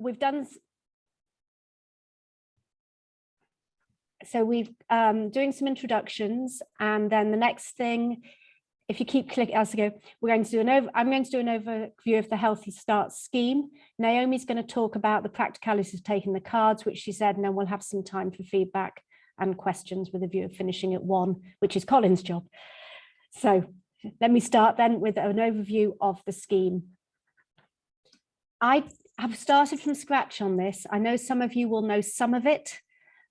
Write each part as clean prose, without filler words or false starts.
we've done, so we've doing some introductions, and then the next thing, if you keep clicking as I go, we're going to do I'm going to do an overview of the Healthy Start scheme. Naomi's going to talk about the practicalities of taking the cards, which she said, and then we'll have some time for feedback and questions with a view of finishing at 1, which is Colin's job. So let me start then with an overview of the scheme. I have started from scratch on this. I know some of you will know some of it.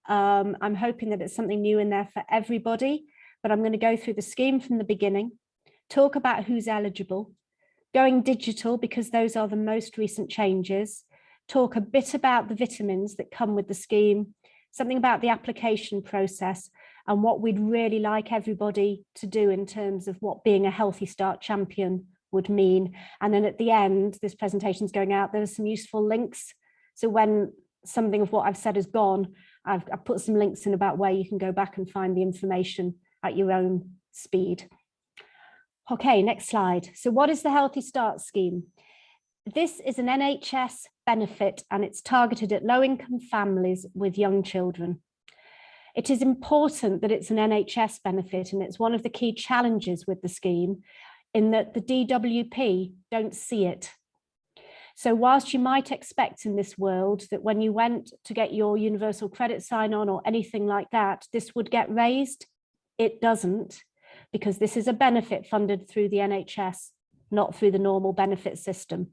I'm hoping that it's something new in there for everybody, but I'm going to go through the scheme from the beginning, talk about who's eligible, going digital because those are the most recent changes, talk a bit about the vitamins that come with the scheme, something about the application process and what we'd really like everybody to do in terms of what being a Healthy Start champion would mean. And then at the end, this presentation's going out, there are some useful links. So when something of what I've said is gone, I've put some links in about where you can go back and find the information at your own speed. Okay, next slide. So what is the Healthy Start scheme? This is an NHS benefit and it's targeted at low-income families with young children. It is important that it's an NHS benefit, and it's one of the key challenges with the scheme in that the DWP don't see it. So whilst you might expect in this world that when you went to get your universal credit sign-on or anything like that, this would get raised, it doesn't, because this is a benefit funded through the NHS, not through the normal benefit system.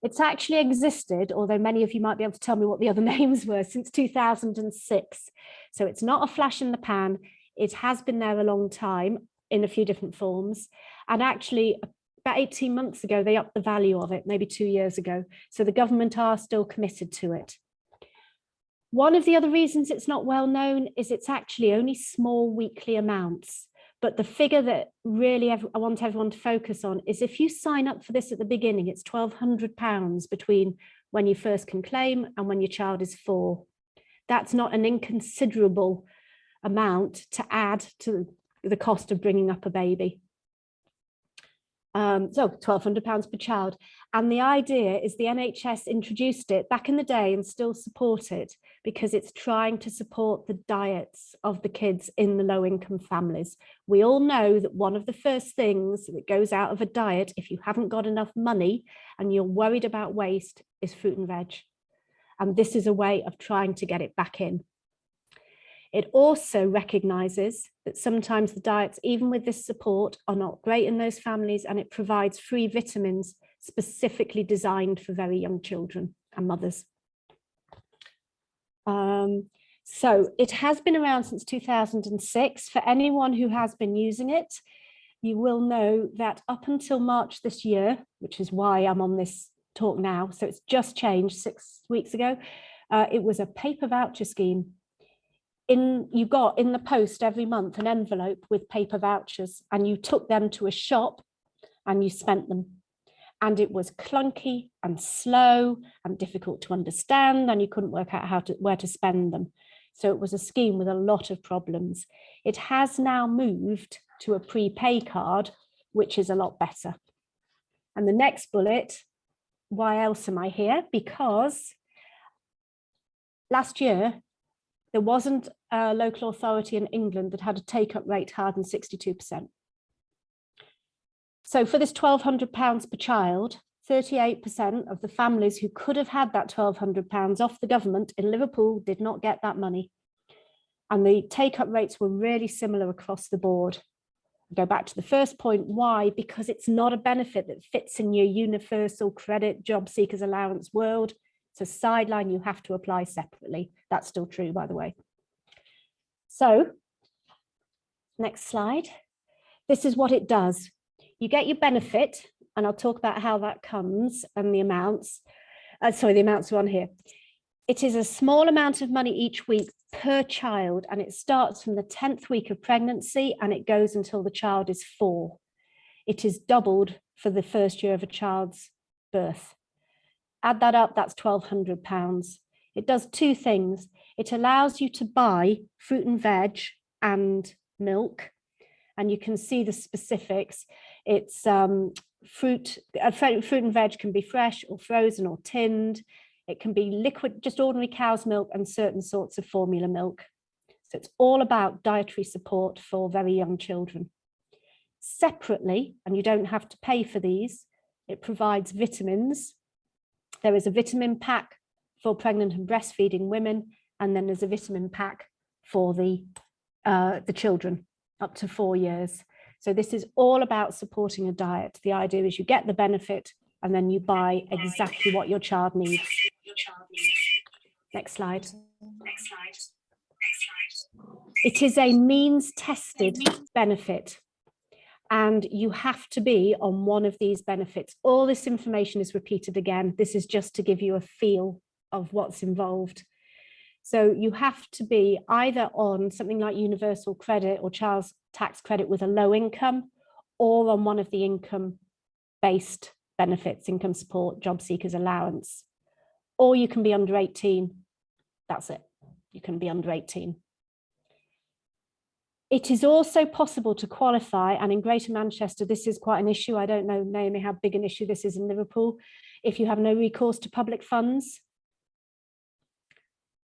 It's actually existed, although many of you might be able to tell me what the other names were, since 2006. So it's not a flash in the pan. It has been there a long time in a few different forms. And actually, about 18 months ago, they upped the value of it, maybe 2 years ago. So the government are still committed to it. One of the other reasons it's not well known is it's actually only small weekly amounts. But the figure that really I want everyone to focus on is if you sign up for this at the beginning, it's £1,200 between when you first can claim and when your child is 4. That's not an inconsiderable amount to add to the cost of bringing up a baby. So £1,200 per child. And the idea is the NHS introduced it back in the day and still support it because it's trying to support the diets of the kids in the low income families. We all know that one of the first things that goes out of a diet, if you haven't got enough money and you're worried about waste, is fruit and veg. And this is a way of trying to get it back in. It also recognises that sometimes the diets, even with this support, are not great in those families, and it provides free vitamins specifically designed for very young children and mothers. So it has been around since 2006. For anyone who has been using it, you will know that up until March this year, which is why I'm on this talk now, so it's just changed 6 weeks ago, it was a paper voucher scheme. You got in the post every month an envelope with paper vouchers, and you took them to a shop and you spent them. And it was clunky and slow and difficult to understand, and you couldn't work out where to spend them. So it was a scheme with a lot of problems. It has now moved to a prepay card, which is a lot better. And the next bullet, why else am I here? Because last year, there wasn't a local authority in England that had a take-up rate higher than 62%. So for this £1,200 per child, 38% of the families who could have had that £1,200 off the government in Liverpool did not get that money. And the take-up rates were really similar across the board. Go back to the first point, why? Because it's not a benefit that fits in your universal credit job seekers allowance world. It's a sideline you have to apply separately. That's still true, by the way. So, next slide. This is what it does. You get your benefit, and I'll talk about how that comes and the amounts. The amounts are on here. It is a small amount of money each week per child, and it starts from the 10th week of pregnancy and it goes until the child is 4. It is doubled for the first year of a child's birth. Add that up, that's £1,200. It does 2 things. It allows you to buy fruit and veg and milk, and you can see the specifics. It's fruit and veg can be fresh or frozen or tinned. It can be liquid, just ordinary cow's milk and certain sorts of formula milk. So it's all about dietary support for very young children. Separately, and you don't have to pay for these, it provides vitamins. There is a vitamin pack for pregnant and breastfeeding women, and then there's a vitamin pack for the children up to 4 years. So this is all about supporting a diet. The idea is you get the benefit and then you buy exactly what your child needs. Next slide. It is a means tested benefit, and you have to be on one of these benefits. All this information is repeated again. This is just to give you a feel of what's involved. So you have to be either on something like universal credit or child's tax credit with a low income, or on one of the income-based benefits, income support, job seekers allowance, or you can be under 18. That's it. You can be under 18. It is also possible to qualify, and in Greater Manchester, this is quite an issue. I don't know, Naomi, how big an issue this is in Liverpool. If you have no recourse to public funds,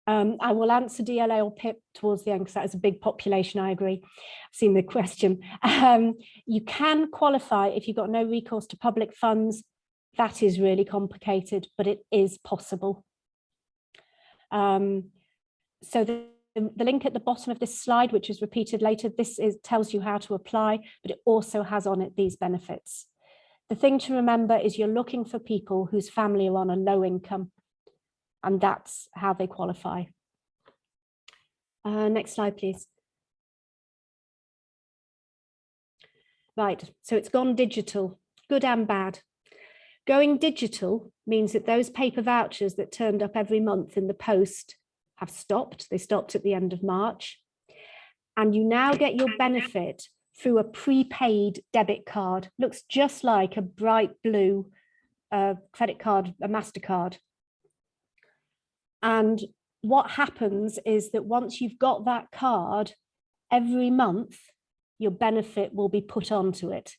I will answer DLA or PIP towards the end because that is a big population, I agree. I've seen the question. You can qualify if you've got no recourse to public funds. That is really complicated, but it is possible. So the link at the bottom of this slide, which is repeated later, tells you how to apply, but it also has on it these benefits. The thing to remember is you're looking for people whose family are on a low income, and that's how they qualify. Next slide, please. Right, so it's gone digital, good and bad. Going digital means that those paper vouchers that turned up every month in the post have stopped. They stopped at the end of March. And you now get your benefit through a prepaid debit card. Looks just like a bright blue credit card, a MasterCard. And what happens is that once you've got that card, every month, your benefit will be put onto it.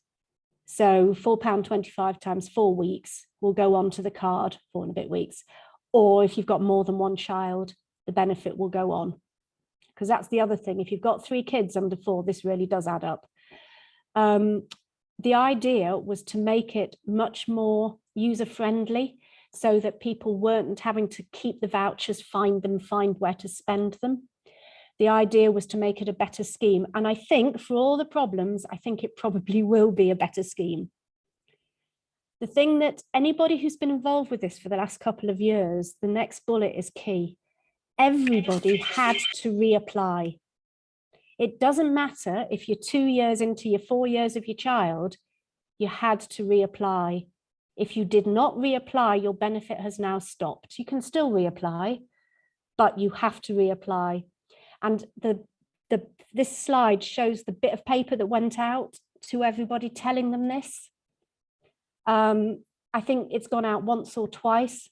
So £4.25 times 4 weeks will go onto the card, 4 and a bit weeks. Or if you've got more than one child, the benefit will go on. Because that's the other thing. If you've got 3 kids under 4, this really does add up. The idea was to make it much more user-friendly so that people weren't having to keep the vouchers, find them, find where to spend them. The idea was to make it a better scheme. And I think for all the problems, I think it probably will be a better scheme. The thing that anybody who's been involved with this for the last couple of years, the next bullet is key. Everybody had to reapply. It doesn't matter if you're 2 years into your 4 years of your child, you had to reapply. If you did not reapply, your benefit has now stopped. You can still reapply, but you have to reapply. And this slide shows the bit of paper that went out to everybody telling them this. I think it's gone out once or twice.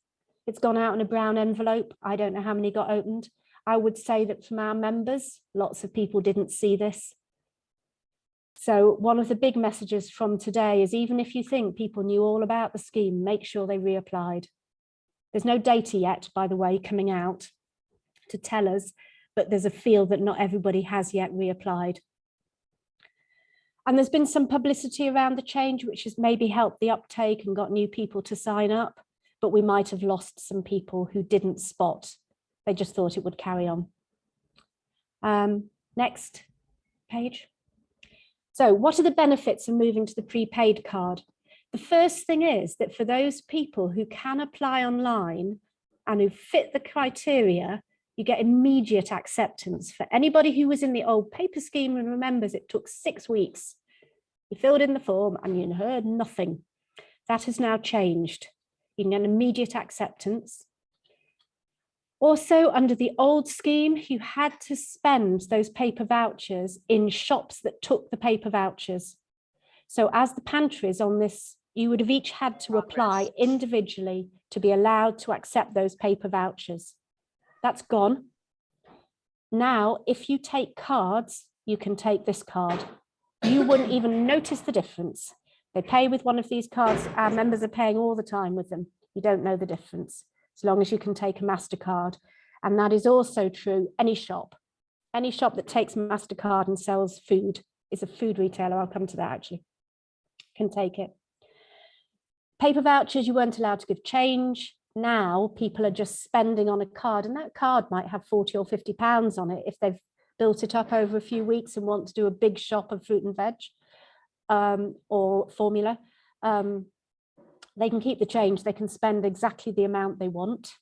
It's gone out in a brown envelope. I don't know how many got opened. I would say that from our members, lots of people didn't see this. So one of the big messages from today is even if you think people knew all about the scheme, make sure they reapplied. There's no data yet, by the way, coming out to tell us, but there's a feel that not everybody has yet reapplied. And there's been some publicity around the change, which has maybe helped the uptake and got new people to sign up, but we might have lost some people who didn't spot. They just thought it would carry on. Next page. So what are the benefits of moving to the prepaid card? The first thing is that for those people who can apply online and who fit the criteria, you get immediate acceptance. For anybody who was in the old paper scheme and remembers it took 6 weeks, you filled in the form and you heard nothing. That has now changed. You can get immediate acceptance. Also, under the old scheme, you had to spend those paper vouchers in shops that took the paper vouchers. So as the pantries on this, you would have each had to apply individually to be allowed to accept those paper vouchers. That's gone. Now, if you take cards, you can take this card. You wouldn't even notice the difference. They pay with one of these cards. Our members are paying all the time with them. You don't know the difference. as long as you can take a MasterCard. And that is also true any shop that takes MasterCard and sells food, is a food retailer, I'll come to that actually, can take it. Paper vouchers, you weren't allowed to give change. Now people are just spending on a card, and that card might have 40 or 50 pounds on it if they've built it up over a few weeks and want to do a big shop of fruit and veg or formula. They can keep the change, they can spend exactly the amount they want,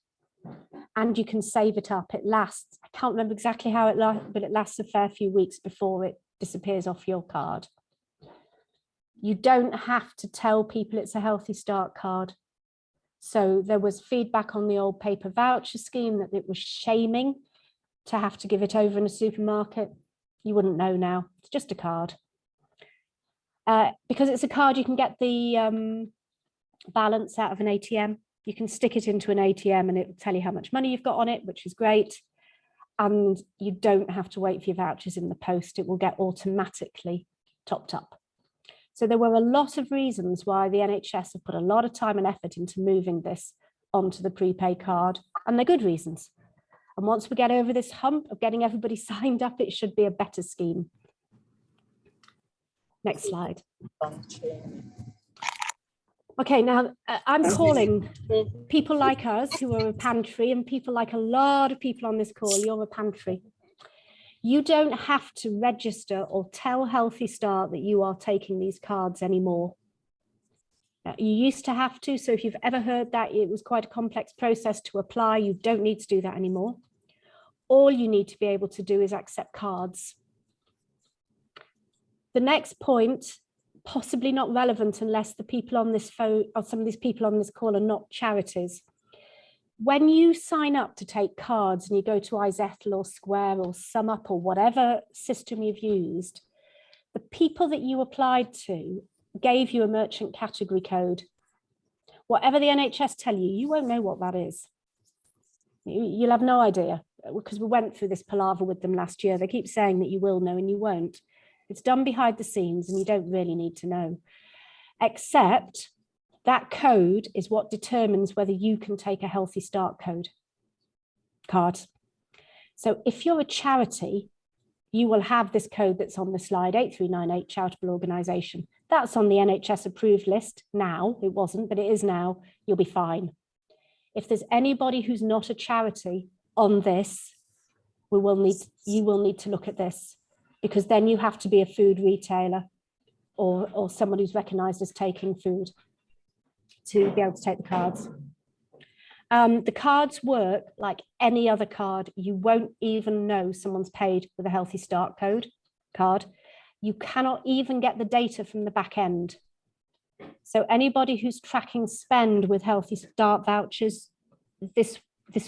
and you can save it up. It lasts, I can't remember exactly how it lasts, but it lasts a fair few weeks before it disappears off your card. You don't have to tell people it's a Healthy Start card. So there was feedback on the old paper voucher scheme that it was shaming to have to give it over in a supermarket. You wouldn't know now, it's just a card. Because it's a card, you can get the balance out of an ATM. You can stick it into an ATM and it will tell you how much money you've got on it, which is great. And you don't have to wait for your vouchers in the post. It will get automatically topped up. So there were a lot of reasons why the NHS have put a lot of time and effort into moving this onto the prepaid card, and they're good reasons. And once we get over this hump of getting everybody signed up, it should be a better scheme. Next slide. Okay, now I'm calling people like us who are a pantry, and people like a lot of people on this call, you're a pantry. You don't have to register or tell Healthy Start that you are taking these cards anymore. You used to have to, so if you've ever heard that it was quite a complex process to apply, you don't need to do that anymore. All you need to be able to do is accept cards. The next point, possibly not relevant unless the people on this phone or some of these people on this call are not charities. When you sign up to take cards and you go to iZettle or Square or SumUp or whatever system you've used, the people that you applied to gave you a merchant category code. Whatever the NHS tell you, you won't know what that is. You'll have no idea, because we went through this palaver with them last year. They keep saying that you will know and you won't. It's done behind the scenes and you don't really need to know, except that code is what determines whether you can take a Healthy Start card. So if you're a charity, you will have this code that's on the slide, 8398 charitable organisation. That's on the NHS approved list now. It wasn't, but it is now. You'll be fine. If there's anybody who's not a charity on this, you will need to look at this, because then you have to be a food retailer or someone who's recognised as taking food to be able to take the cards. The cards work like any other card. You won't even know someone's paid with a Healthy Start card. You cannot even get the data from the back end. So anybody who's tracking spend with Healthy Start vouchers, this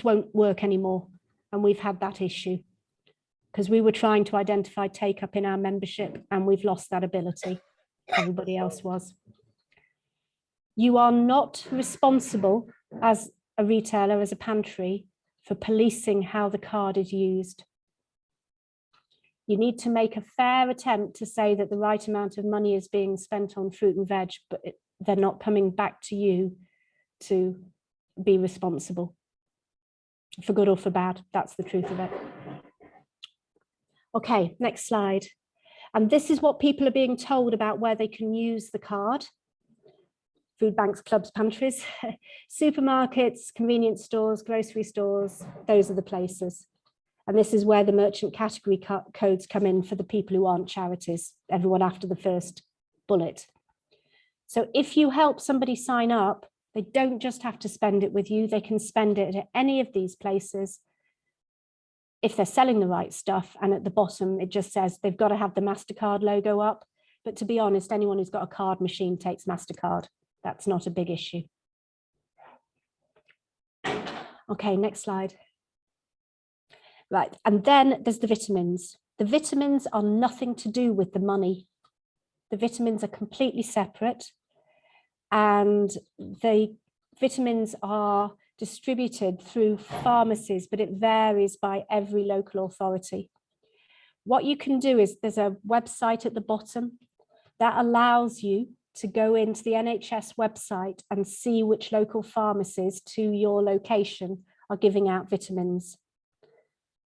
won't work anymore. And we've had that issue because we were trying to identify take up in our membership and we've lost that ability. Everybody else was. You are not responsible as a retailer, as a pantry, for policing how the card is used. You need to make a fair attempt to say that the right amount of money is being spent on fruit and veg, but they're not coming back to you to be responsible. For good or for bad, that's the truth of it. Okay, next slide. And this is what people are being told about where they can use the card. Food banks, clubs, pantries, supermarkets, convenience stores, grocery stores, those are the places. And this is where the merchant category codes come in for the people who aren't charities, everyone after the first bullet. So if you help somebody sign up, they don't just have to spend it with you, they can spend it at any of these places if they're selling the right stuff. And at the bottom, it just says they've got to have the MasterCard logo up. But to be honest, anyone who's got a card machine takes MasterCard. That's not a big issue. Okay, next slide. Right, and then there's the vitamins. The vitamins are nothing to do with the money. The vitamins are completely separate, and the vitamins are distributed through pharmacies, but it varies by every local authority. What you can do is there's a website at the bottom that allows you to go into the NHS website and see which local pharmacies to your location are giving out vitamins.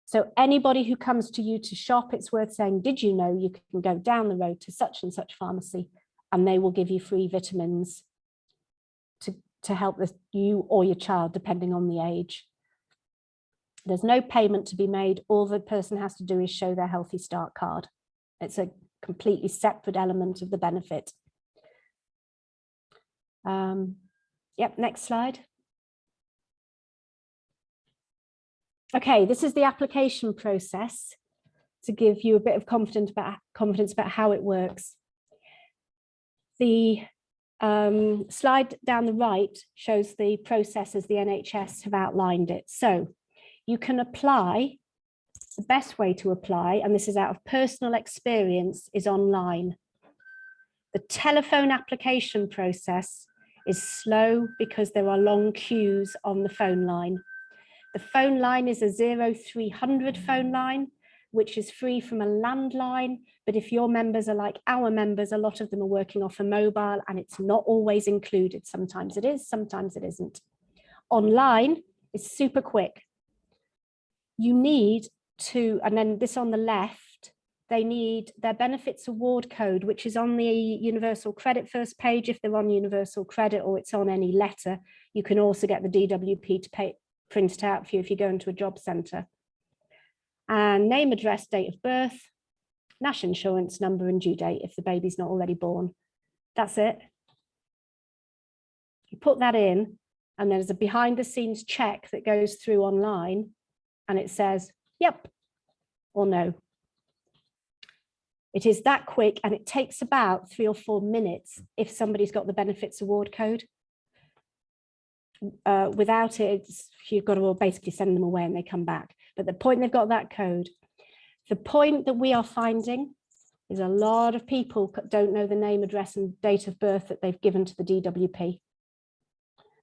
So anybody who comes to you to shop, it's worth saying, did you know you can go down the road to such and such pharmacy and they will give you free vitamins to help you or your child, depending on the age. There's no payment to be made. All the person has to do is show their Healthy Start card. It's a completely separate element of the benefit. Yep, next slide. Okay, this is the application process to give you a bit of confidence about how it works. The slide down the right shows the process as the NHS have outlined it. So you can apply, the best way to apply, and this is out of personal experience, is online. The telephone application process is slow because there are long queues on the phone line. The phone line is a 0300 phone line, which is free from a landline. But if your members are like our members, a lot of them are working off a mobile and it's not always included. Sometimes it is, sometimes it isn't. Online is super quick. You need to, and then this on the left, they need their benefits award code, which is on the Universal Credit first page if they're on Universal Credit, or it's on any letter. You can also get the DWP to print it out for you if you go into a job centre. And name, address, date of birth, national insurance number and due date if the baby's not already born. That's it. You put that in and there's a behind the scenes check that goes through online and it says, yep or no. It is that quick and it takes about 3 or 4 minutes if somebody's got the benefits award code. Without it, you've got to basically send them away and they come back. But the point they've got that code. The point that we are finding is a lot of people don't know the name, address and date of birth that they've given to the DWP.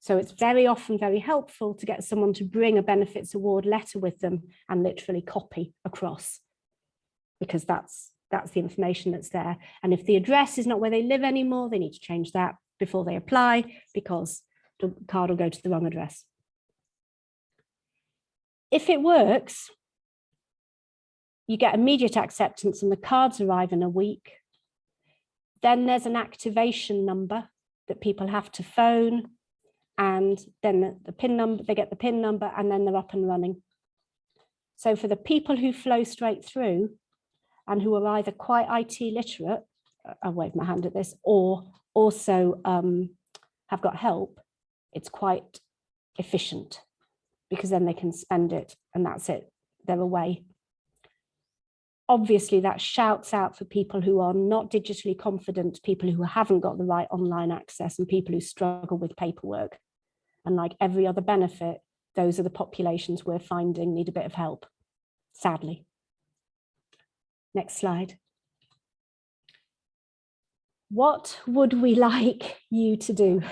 So it's very often very helpful to get someone to bring a benefits award letter with them and literally copy across, because that's the information that's there. And if the address is not where they live anymore, they need to change that before they apply, because the card will go to the wrong address. If it works, you get immediate acceptance and the cards arrive in a week. Then there's an activation number that people have to phone, and then the PIN number, they get the PIN number and then they're up and running. So for the people who flow straight through and who are either quite IT literate, I'll wave my hand at this, or also have got help, it's quite efficient, because then they can spend it and that's it, they're away. Obviously, that shouts out for people who are not digitally confident, people who haven't got the right online access, and people who struggle with paperwork. And like every other benefit, those are the populations we're finding need a bit of help, sadly. Next slide. What would we like you to do?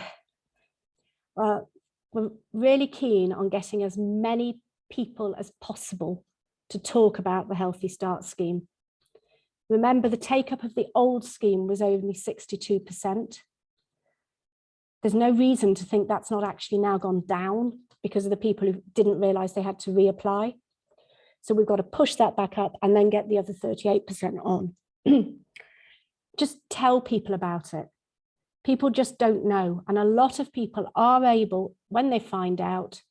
We're really keen on getting as many people as possible to talk about the Healthy Start scheme. Remember, the take-up of the old scheme was only 62%. There's no reason to think that's not actually now gone down because of the people who didn't realise they had to reapply. So we've got to push that back up and then get the other 38% on. Just tell people about it. People just don't know. And a lot of people are able, when they find out,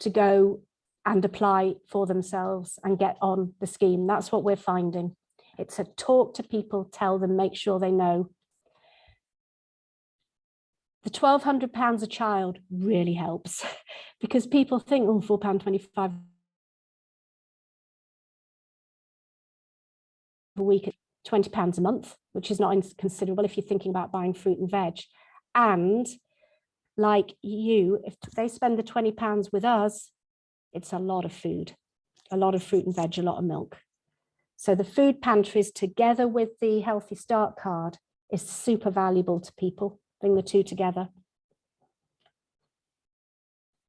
to go and apply for themselves and get on the scheme. That's what we're finding. It's a talk to people, tell them, make sure they know. The £1,200 a child really helps because people think, oh, £4.25 a week, £20 a month, which is not inconsiderable if you're thinking about buying fruit and veg. And like you, if they spend the £20 with us, it's a lot of food, a lot of fruit and veg, a lot of milk. So the food pantries together with the Healthy Start card is super valuable to people. Bring the two together.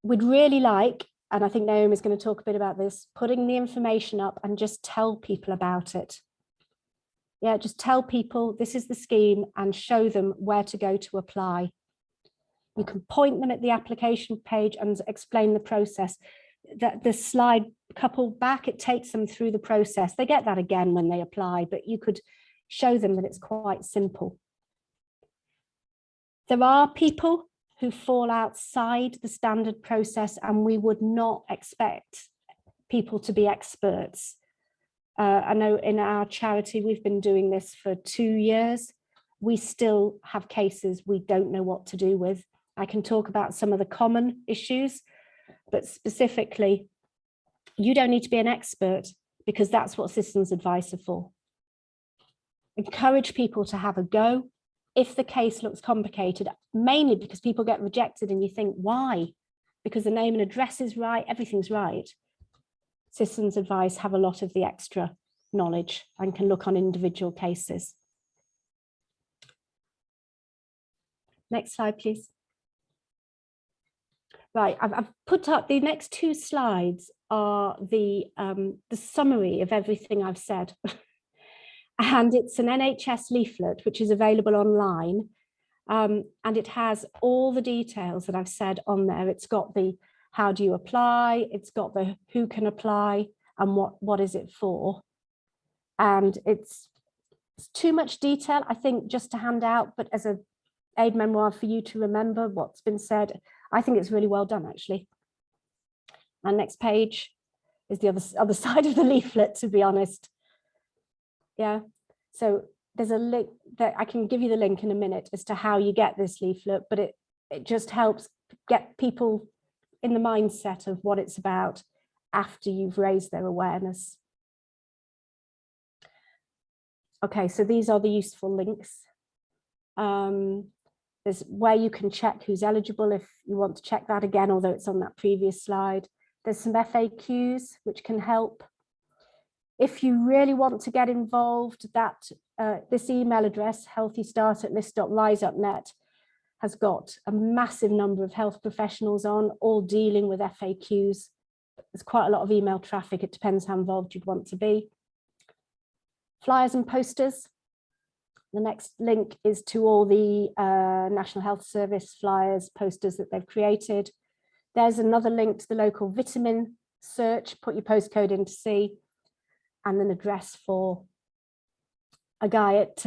We'd really like, and I think Naomi is going to talk a bit about this, putting the information up and just tell people about it. Yeah, just tell people this is the scheme and show them where to go to apply. You can point them at the application page and explain the process. That the slide couple back, it takes them through the process. They get that again when they apply, but you could show them that it's quite simple. There are people who fall outside the standard process, and we would not expect people to be experts. I know in our charity, we've been doing this for 2 years. We still have cases we don't know what to do with. I can talk about some of the common issues, but specifically, you don't need to be an expert, because that's what citizens advice are for. Encourage people to have a go. If the case looks complicated, mainly because people get rejected and you think, why? Because the name and address is right, everything's right. Citizens advice have a lot of the extra knowledge and can look on individual cases. Next slide, please. Right, I've put up the next 2 slides are the summary of everything I've said. And it's an NHS leaflet, which is available online. And it has all the details that I've said on there. It's got the how do you apply, it's got the who can apply and what is it for. And it's too much detail, I think, just to hand out, but as a aid memoir for you to remember what's been said, I think it's really well done, actually. And next page is the other side of the leaflet, to be honest. Yeah, so there's a link that I can give you the link in a minute as to how you get this leaflet, but it just helps get people in the mindset of what it's about after you've raised their awareness. Okay, so these are the useful links. There's where you can check who's eligible if you want to check that again, although it's on that previous slide. There's some FAQs which can help. If you really want to get involved, this email address, healthystart@list.rise.net, has got a massive number of health professionals on, all dealing with FAQs. There's quite a lot of email traffic. It depends how involved you'd want to be. Flyers and posters. The next link is to all the National Health Service flyers, posters that they've created. There's another link to the local vitamin search, put your postcode in to see, and an address for a guy at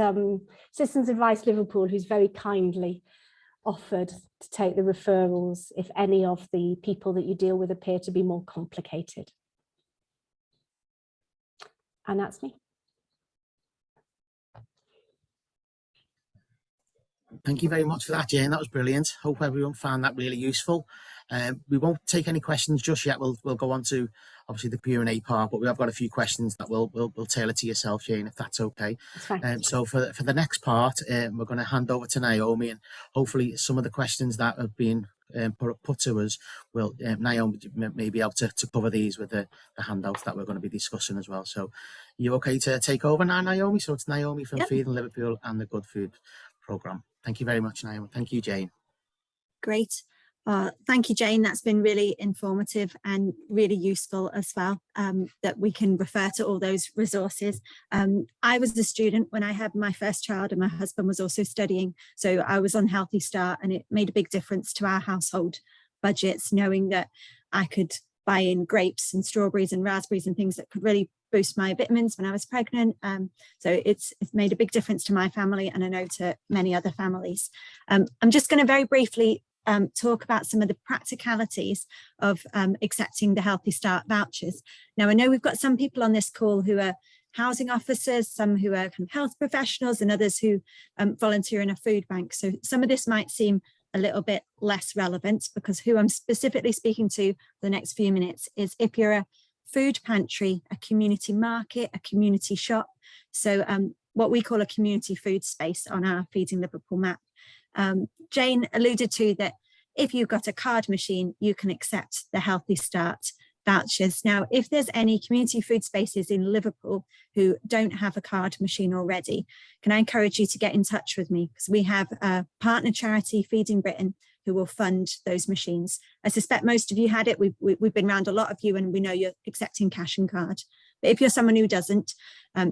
Citizens Advice Liverpool, who's very kindly offered to take the referrals if any of the people that you deal with appear to be more complicated. And that's me. Thank you very much for that, Jane. That was brilliant. Hope everyone found that really useful. We won't take any questions just yet. We'll go on to obviously the Q&A part, but we have got a few questions that we'll tailor to yourself, Jane, if that's okay. That's fine. So for the next part, we're going to hand over to Naomi, and hopefully some of the questions that have been put to us will Naomi may be able to cover these with the handouts that we're going to be discussing as well. So you okay to take over now, Naomi? So it's Naomi from Feeding Liverpool and the Good Food Programme. Thank you very much, Naomi. Thank you, Jane. Great. Thank you, Jane. That's been really informative and really useful as well, that we can refer to all those resources. I was a student when I had my first child, and my husband was also studying. So I was on Healthy Start, and it made a big difference to our household budgets, knowing that I could buy in grapes and strawberries and raspberries and things that could really boost my vitamins when I was pregnant. So it's made a big difference to my family, and I know to many other families. I'm just going to very briefly talk about some of the practicalities of accepting the Healthy Start vouchers. Now, I know we've got some people on this call who are housing officers, some who are kind of health professionals, and others who volunteer in a food bank. So some of this might seem a little bit less relevant, because who I'm specifically speaking to for the next few minutes is if you're a food pantry, a community market, a community shop. So what we call a community food space on our Feeding Liverpool map. Jane alluded to that if you've got a card machine, you can accept the Healthy Start vouchers. Now, if there's any community food spaces in Liverpool who don't have a card machine already, can I encourage you to get in touch with me? Because we have a partner charity, Feeding Britain, who will fund those machines. I suspect most of you had it. We've been around a lot of you, and we know you're accepting cash and card. But if you're someone who doesn't,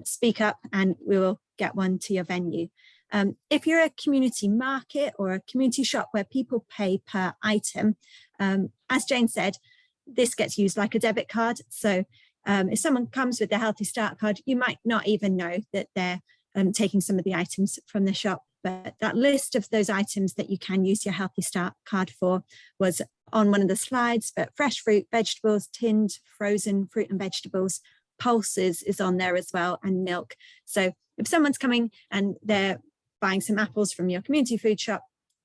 speak up, and we will get one to your venue. If you're a community market or a community shop where people pay per item, as Jane said, this gets used like a debit card. So if someone comes with their Healthy Start card, you might not even know that they're taking some of the items from the shop. But that list of those items that you can use your Healthy Start card for was on one of the slides, but fresh fruit, vegetables, tinned, frozen fruit and vegetables, pulses is on there as well, and milk. So if someone's coming and they're buying some apples from your community food shop,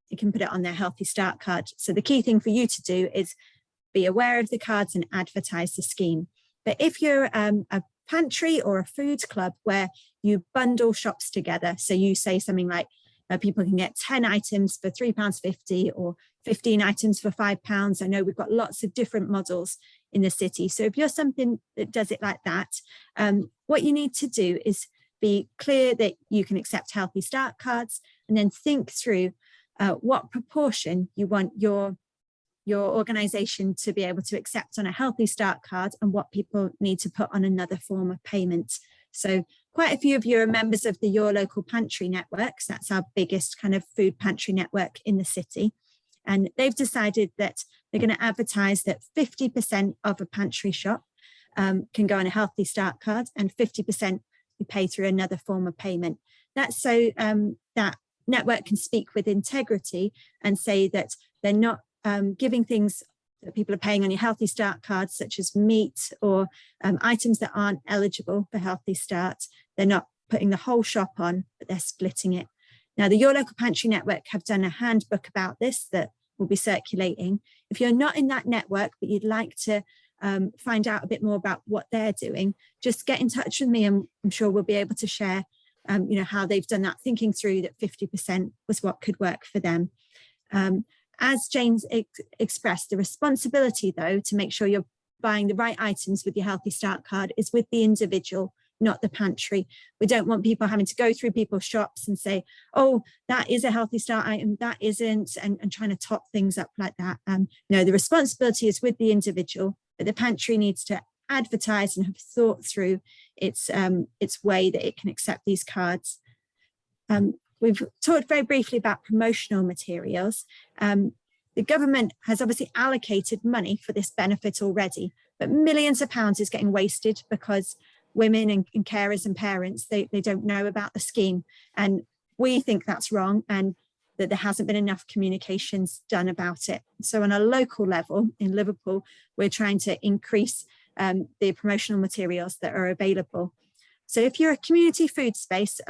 you can put it on their Healthy Start card. So the key thing for you to do is be aware of the cards and advertise the scheme. But if you're a pantry or a food club where you bundle shops together, so you say something like people can get 10 items for £3.50 or 15 items for £5. I know we've got lots of different models in the city. So if you're something that does it like that, what you need to do is be clear that you can accept Healthy Start cards, and then think through what proportion you want your organisation to be able to accept on a Healthy Start card and what people need to put on another form of payment. So quite a few of you are members of the Your Local Pantry networks. That's our biggest kind of food pantry network in the city. And they've decided that they're going to advertise that 50% of a pantry shop can go on a Healthy Start card, and 50% you pay through another form of payment. That's so that network can speak with integrity and say that they're not giving things that people are paying on your Healthy Start cards, such as meat or items that aren't eligible for Healthy Start. They're not putting the whole shop on, but they're splitting it. Now, the Your Local Pantry Network have done a handbook about this that will be circulating. If you're not in that network, but you'd like to find out a bit more about what they're doing, just get in touch with me, and I'm sure we'll be able to share how they've done that, thinking through that 50% was what could work for them. As Jane's expressed, the responsibility, though, to make sure you're buying the right items with your Healthy Start card is with the individual, not the pantry. We don't want people having to go through people's shops and say, oh, that is a Healthy Start item, that isn't, and trying to top things up like that. No, the responsibility is with the individual, but the pantry needs to advertise and have thought through its way that it can accept these cards. We've talked very briefly about promotional materials. The government has obviously allocated money for this benefit already, but millions of pounds is getting wasted because women and carers and parents, they don't know about the scheme. And we think that's wrong, and that there hasn't been enough communications done about it. So on a local level in Liverpool, we're trying to increase the promotional materials that are available. So if you're a community food space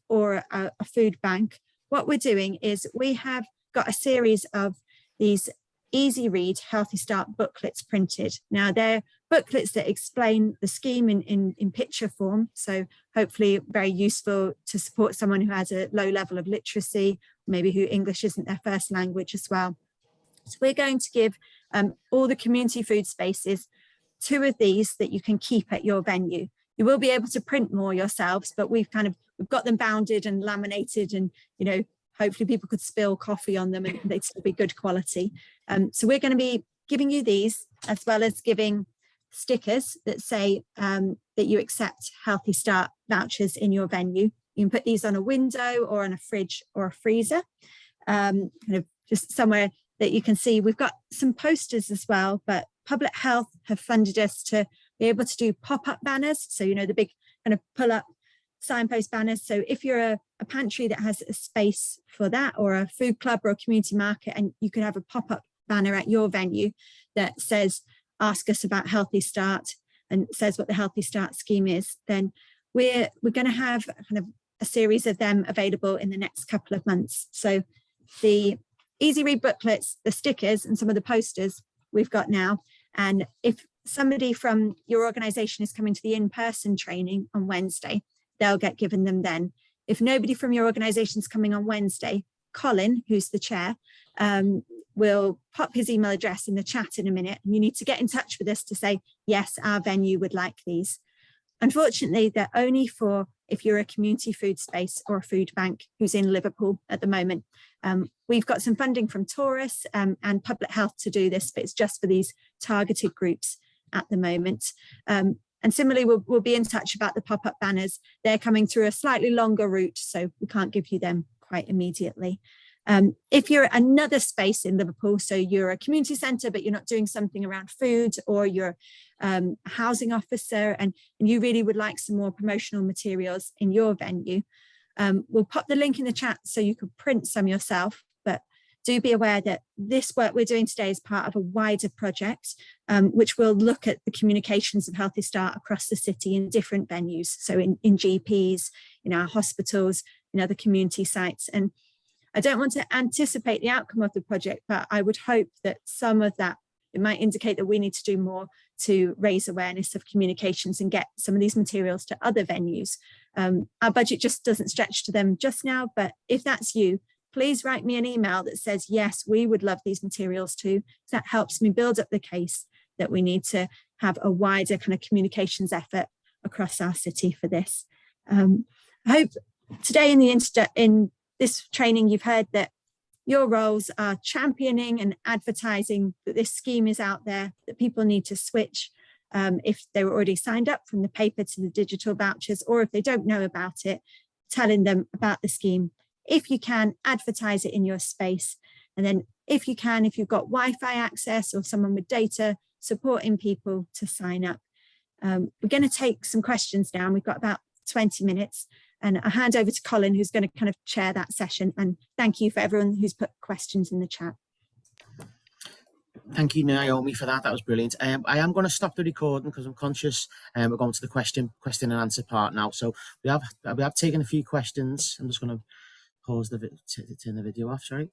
or a food bank, what we're doing is we have got a series of these easy read Healthy Start booklets printed. Now they're booklets that explain the scheme in picture form. So hopefully very useful to support someone who has a low level of literacy, maybe who English isn't their first language as well. So we're going to give all the community food spaces 2 of these that you can keep at your venue. You will be able to print more yourselves, but we've got them bounded and laminated, and hopefully people could spill coffee on them and they'd still be good quality. So we're going to be giving you these, as well as giving stickers that say that you accept Healthy Start vouchers in your venue. You can put these on a window or on a fridge or a freezer, just somewhere that you can see. We've got some posters as well, but Public Health have funded us to be able to do pop-up banners. So, the big kind of pull-up signpost banners. So if you're a pantry that has a space for that, or a food club or a community market, and you can have a pop-up banner at your venue that says, ask us about Healthy Start, and says what the Healthy Start scheme is, then we're going to have kind of a series of them available in the next couple of months. So the easy read booklets, the stickers, and some of the posters we've got now. And if somebody from your organisation is coming to the in-person training on Wednesday, they'll get given them then. If nobody from your organisation is coming on Wednesday, Colin, who's the chair, will pop his email address in the chat in a minute, and you need to get in touch with us to say, yes, our venue would like these. Unfortunately, they're only for if you're a community food space or a food bank who's in Liverpool at the moment. We've got some funding from Taurus and Public Health to do this, but it's just for these targeted groups at the moment. And similarly, we'll be in touch about the pop-up banners. They're coming through a slightly longer route, so we can't give you them quite immediately. If you're another space in Liverpool, so you're a community centre, but you're not doing something around food, or you're a housing officer and you really would like some more promotional materials in your venue, we'll pop the link in the chat so you can print some yourself. But do be aware that this work we're doing today is part of a wider project, which will look at the communications of Healthy Start across the city in different venues. So in GPs, in our hospitals, in other community sites. And I don't want to anticipate the outcome of the project, but I would hope that some of that, it might indicate that we need to do more to raise awareness of communications and get some of these materials to other venues. Our budget just doesn't stretch to them just now, but if that's you, please write me an email that says, yes, we would love these materials too. That helps me build up the case that we need to have a wider kind of communications effort across our city for this. I hope today in this training, you've heard that your roles are championing and advertising that this scheme is out there, that people need to switch if they were already signed up from the paper to the digital vouchers, or if they don't know about it, telling them about the scheme. If you can, advertise it in your space. And then if you can, if you've got Wi-Fi access or someone with data, supporting people to sign up. We're going to take some questions now. We've got about 20 minutes. And I'll hand over to Colin, who's going to kind of chair that session. And thank you for everyone who's put questions in the chat. Thank you, Naomi, for that. That was brilliant. I am going to stop the recording because I'm conscious we're going to the question and answer part now. So we have taken a few questions. I'm just going to pause turn the video off, sorry.